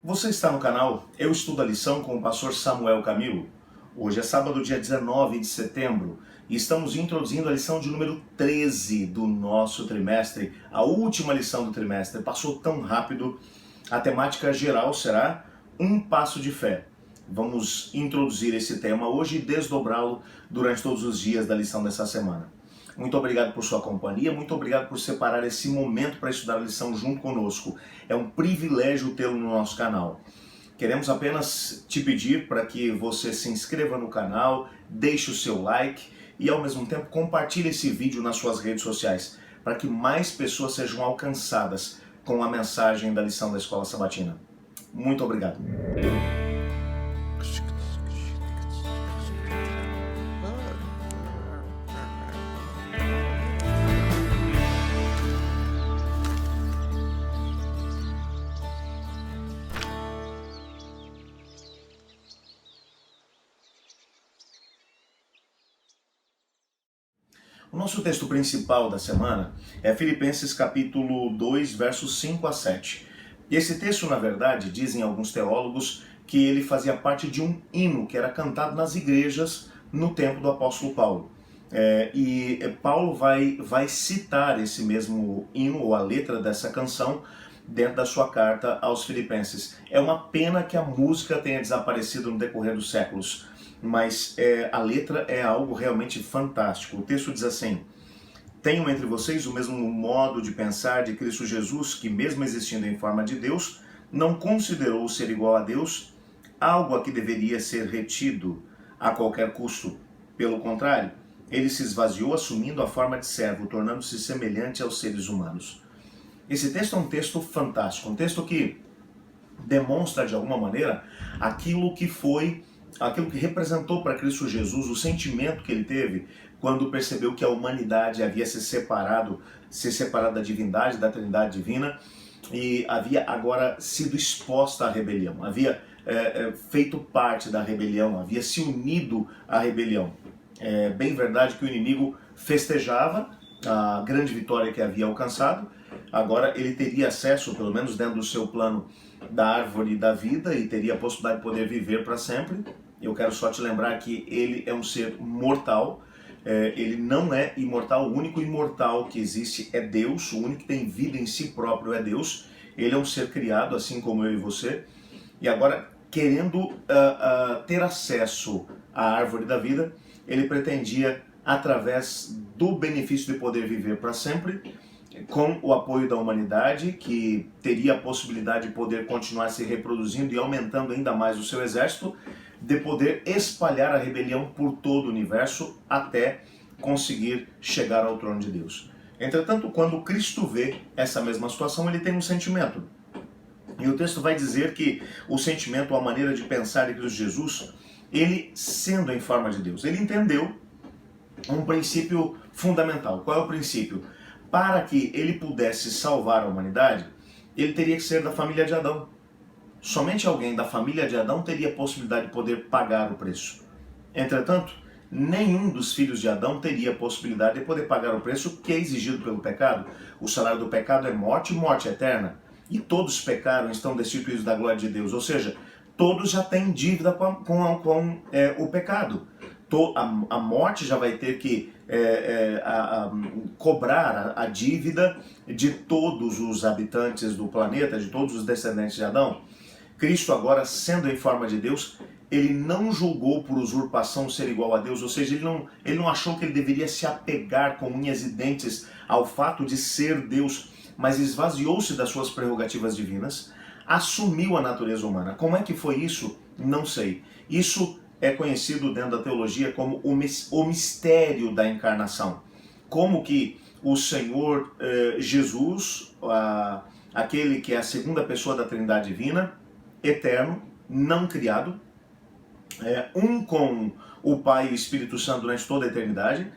Você está no canal Eu Estudo a Lição com o pastor Samuel Camilo. Hoje é sábado, dia 19 de setembro, e estamos introduzindo a lição de número 13 do nosso trimestre, a última lição do trimestre. Passou tão rápido. A temática geral será um passo de fé. Vamos introduzir esse tema hoje e desdobrá-lo durante todos os dias da lição dessa semana. Muito obrigado por sua companhia, muito obrigado por separar esse momento para estudar a lição junto conosco. É um privilégio tê-lo no nosso canal. Queremos apenas te pedir para que você se inscreva no canal, deixe o seu like e ao mesmo tempo compartilhe esse vídeo nas suas redes sociais, para que mais pessoas sejam alcançadas com a mensagem da lição da Escola Sabatina. Muito obrigado. O nosso texto principal da semana é Filipenses capítulo 2, versos 5 a 7. E esse texto, na verdade, dizem alguns teólogos que ele fazia parte de um hino que era cantado nas igrejas no tempo do apóstolo Paulo. E Paulo vai citar esse mesmo hino, ou a letra dessa canção, dentro da sua carta aos Filipenses. É uma pena que a música tenha desaparecido no decorrer dos séculos, mas a letra é algo realmente fantástico. O texto diz assim: tenham entre vocês o mesmo modo de pensar de Cristo Jesus, que mesmo existindo em forma de Deus, não considerou ser igual a Deus algo a que deveria ser retido a qualquer custo. Pelo contrário, ele se esvaziou assumindo a forma de servo, tornando-se semelhante aos seres humanos. Esse texto é um texto fantástico, um texto que demonstra de alguma maneira aquilo que representou para Cristo Jesus, o sentimento que ele teve quando percebeu que a humanidade havia se separado da divindade, da Trindade divina, e havia agora sido exposta à rebelião, havia feito parte da rebelião, havia se unido à rebelião. É bem verdade que o inimigo festejava a grande vitória que havia alcançado. Agora ele teria acesso, pelo menos dentro do seu plano, da árvore da vida e teria a possibilidade de poder viver para sempre. Eu quero só te lembrar que ele é um ser mortal, ele não é imortal. O único imortal que existe é Deus, o único que tem vida em si próprio é Deus. Ele é um ser criado, assim como eu e você, e agora, querendo ter acesso à árvore da vida, ele pretendia, através do benefício de poder viver para sempre, com o apoio da humanidade, que teria a possibilidade de poder continuar se reproduzindo e aumentando ainda mais o seu exército, de poder espalhar a rebelião por todo o universo até conseguir chegar ao trono de Deus. Entretanto, quando Cristo vê essa mesma situação, ele tem um sentimento. E o texto vai dizer que o sentimento, a maneira de pensar de Cristo Jesus, ele sendo em forma de Deus, ele entendeu um princípio fundamental. Qual é o princípio? Para que ele pudesse salvar a humanidade, ele teria que ser da família de Adão. Somente alguém da família de Adão teria a possibilidade de poder pagar o preço. Entretanto, nenhum dos filhos de Adão teria a possibilidade de poder pagar o preço que é exigido pelo pecado. O salário do pecado é morte, morte eterna. E todos pecaram e estão destituídos da glória de Deus. Ou seja, todos já têm dívida com o pecado. A morte já vai ter que cobrar a dívida de todos os habitantes do planeta, de todos os descendentes de Adão. Cristo agora, sendo em forma de Deus, ele não julgou por usurpação ser igual a Deus, ou seja, ele não achou que ele deveria se apegar com unhas e dentes ao fato de ser Deus, mas esvaziou-se das suas prerrogativas divinas, assumiu a natureza humana. Como é que foi isso? Não sei. Isso é conhecido dentro da teologia como o mistério da encarnação. Como que o Senhor Jesus, aquele que é a segunda pessoa da Trindade divina, eterno, não criado, um com o Pai e o Espírito Santo durante toda a eternidade,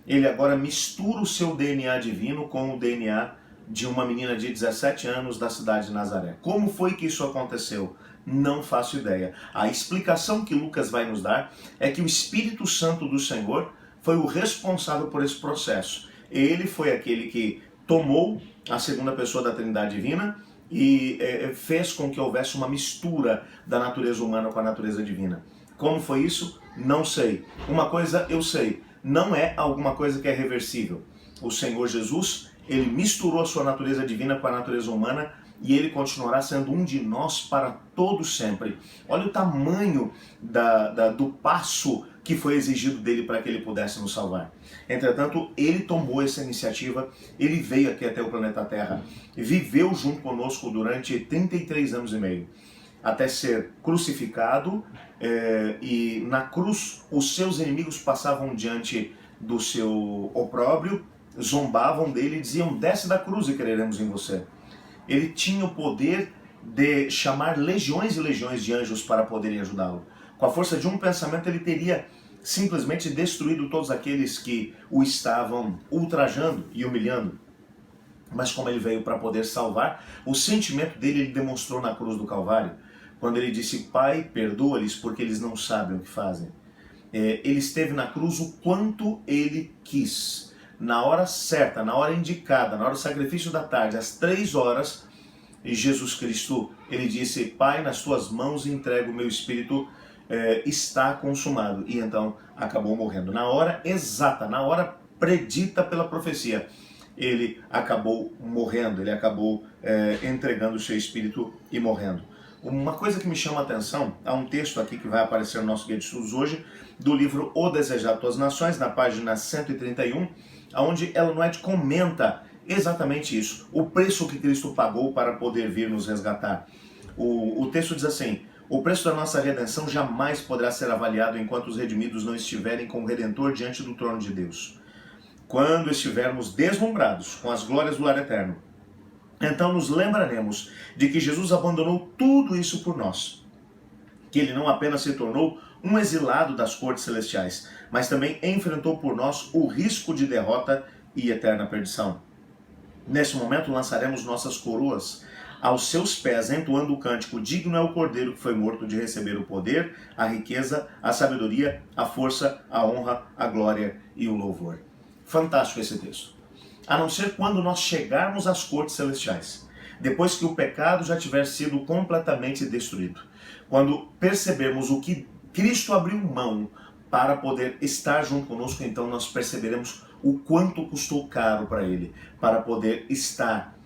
ele agora mistura o seu DNA divino com o DNA de uma menina de 17 anos da cidade de Nazaré. Como foi que isso aconteceu? Não faço ideia. A explicação que Lucas vai nos dar é que o Espírito Santo do Senhor foi o responsável por esse processo. Ele foi aquele que tomou a segunda pessoa da Trindade divina e fez com que houvesse uma mistura da natureza humana com a natureza divina. Como foi isso? Não sei. Uma coisa eu sei, não é alguma coisa que é reversível. O Senhor Jesus, ele misturou a sua natureza divina com a natureza humana e ele continuará sendo um de nós para todo sempre. Olha o tamanho do passo que foi exigido dele para que ele pudesse nos salvar. Entretanto, ele tomou essa iniciativa, ele veio aqui até o planeta Terra, viveu junto conosco durante 33 anos e meio, até ser crucificado, e na cruz os seus inimigos passavam diante do seu opróbrio, zombavam dele e diziam: desce da cruz e creremos em você. Ele tinha o poder de chamar legiões e legiões de anjos para poderem ajudá-lo. Com a força de um pensamento ele teria simplesmente destruído todos aqueles que o estavam ultrajando e humilhando. Mas como ele veio para poder salvar, o sentimento dele ele demonstrou na cruz do Calvário, quando ele disse: Pai, perdoa-lhes porque eles não sabem o que fazem. Ele esteve na cruz o quanto ele quis. Na hora certa, na hora indicada, na hora do sacrifício da tarde, às 3 horas, Jesus Cristo, ele disse: Pai, nas tuas mãos entrego o meu espírito, está consumado. E então acabou morrendo. Na hora exata, na hora predita pela profecia, ele acabou morrendo, ele acabou entregando o seu espírito e morrendo. Uma coisa que me chama a atenção, há um texto aqui que vai aparecer no nosso guia de estudos hoje, do livro O Desejado das Nações, na página 131, onde Ellen White comenta exatamente isso, o preço que Cristo pagou para poder vir nos resgatar. O texto diz assim: o preço da nossa redenção jamais poderá ser avaliado enquanto os redimidos não estiverem com o Redentor diante do trono de Deus. Quando estivermos deslumbrados com as glórias do lar eterno, então nos lembraremos de que Jesus abandonou tudo isso por nós, que ele não apenas se tornou um exilado das cortes celestiais, mas também enfrentou por nós o risco de derrota e eterna perdição. Nesse momento lançaremos nossas coroas aos seus pés, entoando o cântico: digno é o Cordeiro que foi morto de receber o poder, a riqueza, a sabedoria, a força, a honra, a glória e o louvor. Fantástico esse texto. A não ser quando nós chegarmos às cortes celestiais, depois que o pecado já tiver sido completamente destruído. Quando percebermos o que Cristo abriu mão para poder estar junto conosco, então nós perceberemos o quanto custou caro para Ele, para poder estar,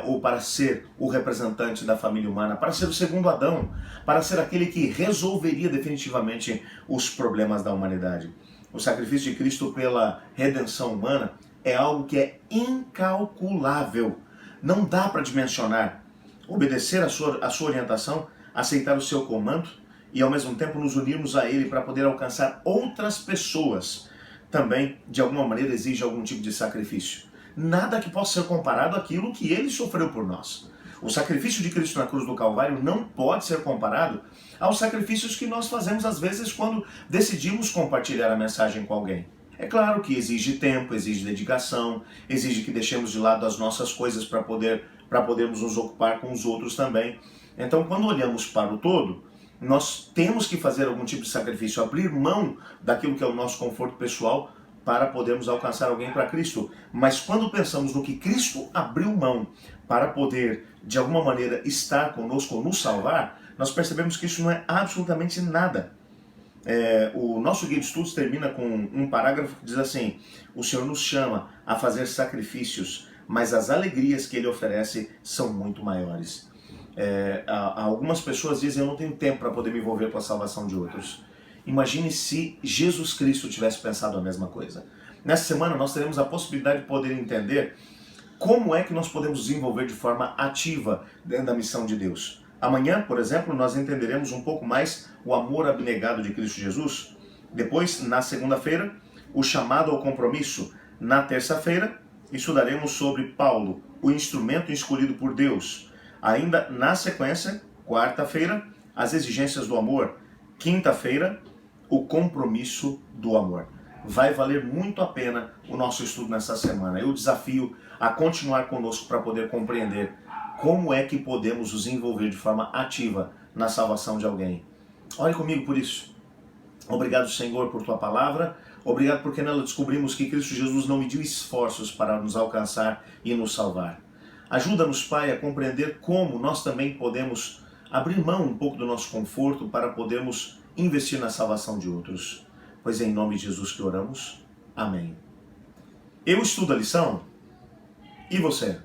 ou para ser o representante da família humana, para ser o segundo Adão, para ser aquele que resolveria definitivamente os problemas da humanidade. O sacrifício de Cristo pela redenção humana é algo que é incalculável. Não dá para dimensionar. Obedecer a sua orientação, aceitar o seu comando e ao mesmo tempo nos unirmos a Ele para poder alcançar outras pessoas, também de alguma maneira exige algum tipo de sacrifício. Nada que possa ser comparado àquilo que Ele sofreu por nós. O sacrifício de Cristo na cruz do Calvário não pode ser comparado aos sacrifícios que nós fazemos às vezes quando decidimos compartilhar a mensagem com alguém. É claro que exige tempo, exige dedicação, exige que deixemos de lado as nossas coisas para podermos nos ocupar com os outros também. Então, quando olhamos para o todo, nós temos que fazer algum tipo de sacrifício, abrir mão daquilo que é o nosso conforto pessoal para podermos alcançar alguém para Cristo. Mas quando pensamos no que Cristo abriu mão para poder, de alguma maneira, estar conosco ou nos salvar, nós percebemos que isso não é absolutamente nada. O nosso guia de estudos termina com um parágrafo que diz assim: o Senhor nos chama a fazer sacrifícios, mas as alegrias que Ele oferece são muito maiores. Algumas pessoas dizem: eu não tenho tempo para poder me envolver com a salvação de outros. Imagine se Jesus Cristo tivesse pensado a mesma coisa. Nessa semana nós teremos a possibilidade de poder entender como é que nós podemos desenvolver de forma ativa dentro da missão de Deus. Amanhã, por exemplo, nós entenderemos um pouco mais o amor abnegado de Cristo Jesus. Depois, na segunda-feira, o chamado ao compromisso. Na terça-feira, estudaremos sobre Paulo, o instrumento escolhido por Deus. Ainda na sequência, quarta-feira, as exigências do amor. Quinta-feira, o compromisso do amor. Vai valer muito a pena o nosso estudo nessa semana. Eu desafio a continuar conosco para poder compreender como é que podemos nos envolver de forma ativa na salvação de alguém. Ore comigo por isso. Obrigado, Senhor, por Tua palavra. Obrigado porque nela descobrimos que Cristo Jesus não mediu esforços para nos alcançar e nos salvar. Ajuda-nos, Pai, a compreender como nós também podemos abrir mão um pouco do nosso conforto para podermos investir na salvação de outros. Pois é em nome de Jesus que oramos. Amém. Eu estudo a lição? E você?